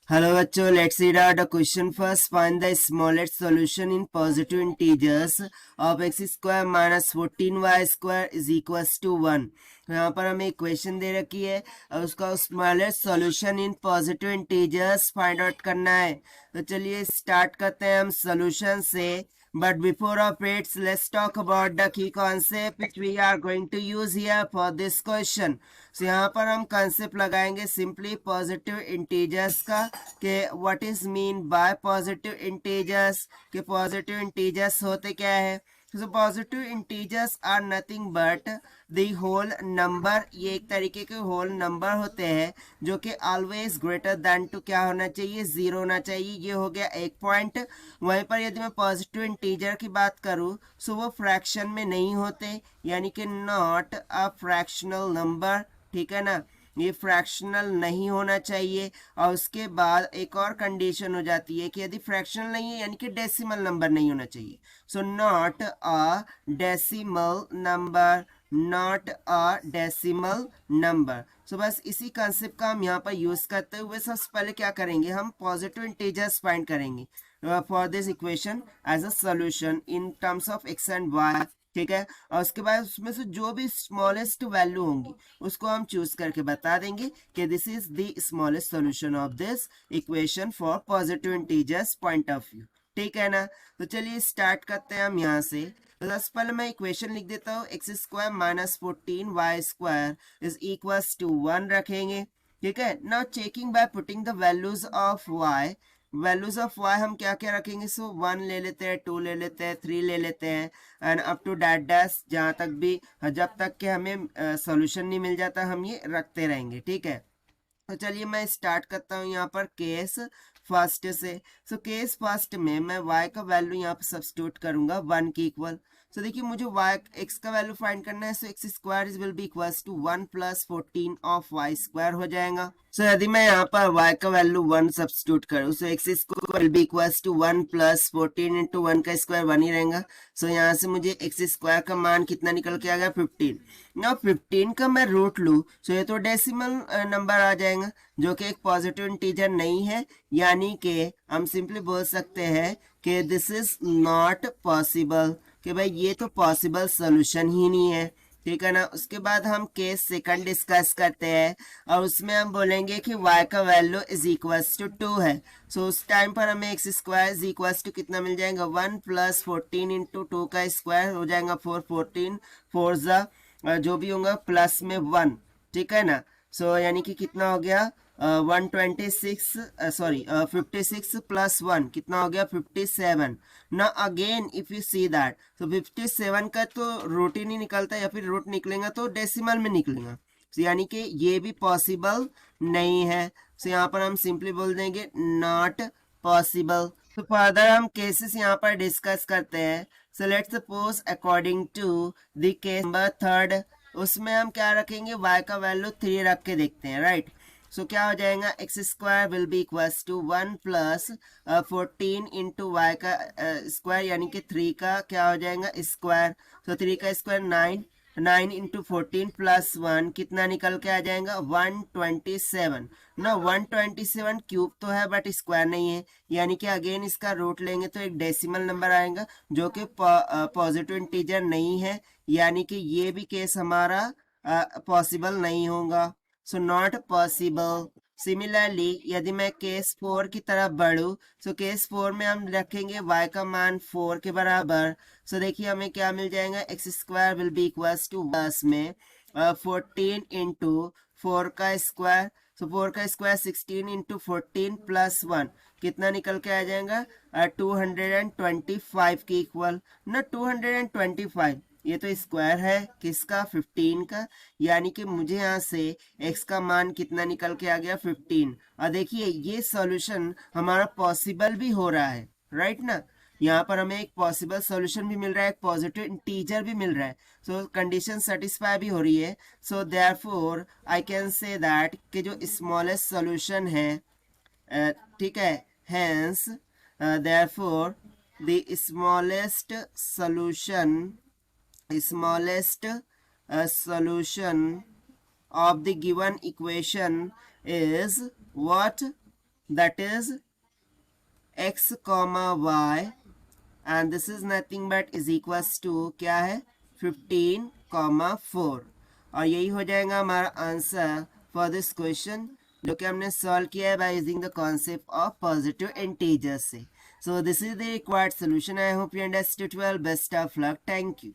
Hello बच्चों, let's read out the question first. Find the smallest solution in positive integers of x square minus 14y square is equals to 1. यहाँ पर हमें equation दे रखी है और उसका smallest solution in positive integers find out करना है। तो चलिए स्टार्ट करते हैं हम सॉल्यूशन से। But before of it, let's talk about the key concept which we are going to use here for this question. So यहाँ पर हम concept लगाएंगे simply positive integers का कि what is mean by positive integers, कि positive integers होते क्या है। So positive integers are nothing but the whole number, ये एक तरीके के whole number होते हैं जो कि always greater than to क्या होना चाहिए, 0 होना चाहिए। ये हो गया एक पॉइंट। वहीं पर यदि मैं पॉजिटिव इंटीजर की बात करूँ सो वो फ्रैक्शन में नहीं होते, यानी कि नॉट अ फ्रैक्शनल नंबर, ठीक है ना, ये फ्रैक्शनल नहीं होना चाहिए। और उसके बाद एक और कंडीशन हो जाती है कि यदि फ्रैक्शनल नहीं है यानी कि डेसिमल नंबर नहीं होना चाहिए। So not a decimal number, not a decimal number. So बस इसी कंसेप्ट का हम यहाँ पर यूज करते हुए सबसे पहले क्या करेंगे, हम पॉजिटिव इंटीजर्स फाइंड करेंगे for this equation as a solution in terms of x and y, ठीक है। और उसके बाद उसमें से जो भी स्मॉलेस्ट वैल्यू होंगी उसको हम चूज करके बता देंगे कि this is the smallest solution of this equation for positive integers point of view, ठीक है ना। तो चलिए स्टार्ट करते हैं हम यहाँ से। तो सबसे पहले मैं इक्वेशन लिख देता हूँ, x square minus 14y square is equals to 1 रखेंगे, ठीक है। Now checking by putting the values of y, values of y हम क्या क्या रखेंगे, सो 1 ले लेते हैं, 2 ले लेते हैं, 3 ले लेते हैं and up to that dash, जहाँ तक भी जब तक कि हमें सॉल्यूशन नहीं मिल जाता हम ये रखते रहेंगे, ठीक है। तो चलिए मैं स्टार्ट करता हूँ यहाँ पर केस फर्स्ट से। सो केस फर्स्ट में मैं y का वैल्यू यहाँ पर सब्स्टिट्यूट करूंगा 1 के इक्वल। सो देखिए मुझे y x का वैल्यू फाइंड करना है, so x square will be equals to 1 plus 14 of y square हो जाएगा। सो यदि मैं यहाँ पर y का वैल्यू 1 सब्स्टिट्यूट करूँ so x square will be equals to 1 plus 14 into 1 का स्क्वायर 1 ही रहेगा। सो यहाँ से मुझे एक्स स्क्वायर का मान कितना निकल के आ गया, 15। ना 15 का मैं रूट लूँ सो ये तो डेसिमल नंबर आ जाएगा जो कि एक पॉजिटिव इंटीजर नहीं है, यानी कि हम सिंपली बोल सकते हैं कि दिस इज नॉट पॉसिबल, कि भाई ये तो पॉसिबल सोल्यूशन ही नहीं है, ठीक है ना। उसके बाद हम केस सेकंड डिस्कस करते हैं और उसमें हम बोलेंगे कि y का वैल्यू इज इक्वल्स टू 2 है। सो उस टाइम पर हमें x square is equals to कितना मिल जाएगा, 1 प्लस 14 इंटू 2 का स्क्वायर हो जाएगा 4, 14 फोर जो भी होगा प्लस में 1, ठीक है ना। सो यानी कि कितना हो गया 126, सॉरी 56 प्लस 1 कितना हो गया 57। ना again if you see that तो 57 का तो रूट ही नहीं निकलता, या फिर रूट निकलेगा तो डेसिमल में निकलेगा, so, यानी कि ये भी पॉसिबल नहीं है। सो यहाँ पर हम सिंपली बोल देंगे नॉट पॉसिबल। तो फर्दर हम केसेस यहाँ पर डिस्कस करते हैं। So let's suppose according to the case number third, उसमें हम क्या रखेंगे, y का वैल्यू 3 रख के देखते हैं, राइट। सो क्या हो जाएगा, x square will be equals to 1 plus 14 into y का स्क्वायर, यानी कि 3 का क्या हो जाएगा स्क्वायर। सो 3 का स्क्वायर 9, 9 इंटू 14 प्लस 1 कितना निकल के आ जाएगा 127 ना। 127 क्यूब तो है बट स्क्वायर नहीं है, यानी कि अगेन इसका रूट लेंगे तो एक डेसिमल नंबर आएगा जो कि पॉजिटिव इंटीजर नहीं है, यानी कि ये भी केस हमारा पॉसिबल नहीं होगा। So not possible. सिमिलरली यदि मैं केस 4 की तरफ बढ़ूं सो केस 4 में हम रखेंगे y का मान 4 के बराबर। सो देखिए हमें क्या मिल जाएगा, x square will be equals to बस में 14 इंटू 4 का स्क्वायर। सो 4 का स्क्वायर 16 इंटू 14 प्लस 1 कितना निकल के आ जाएगा 225 के इक्वल ना। 225 ये तो स्क्वायर है किसका, 15 का, यानी कि मुझे यहाँ से x का मान कितना निकल के आ गया 15। और देखिए ये सॉल्यूशन हमारा पॉसिबल भी हो रहा है, राइट ना। यहाँ पर हमें एक पॉसिबल सॉल्यूशन भी मिल रहा है, एक पॉजिटिव इंटीजर भी मिल रहा है, सो कंडीशन सेटिस्फाई भी हो रही है। So therefore I can say that कि जो स्मॉलेस्ट सॉल्यूशन है, ठीक है, hence therefore the smallest solution of the given equation is what, that is x comma y, and this is nothing but is equals to क्या है 15 comma 4, और यही हो जाएगा हमारा आंसर फॉर दिस क्वेश्चन, जो कि हमने सॉल्व किया है by using the concept of positive integers से. So this is the required solution. I hope you understood well. Best of luck. Thank you.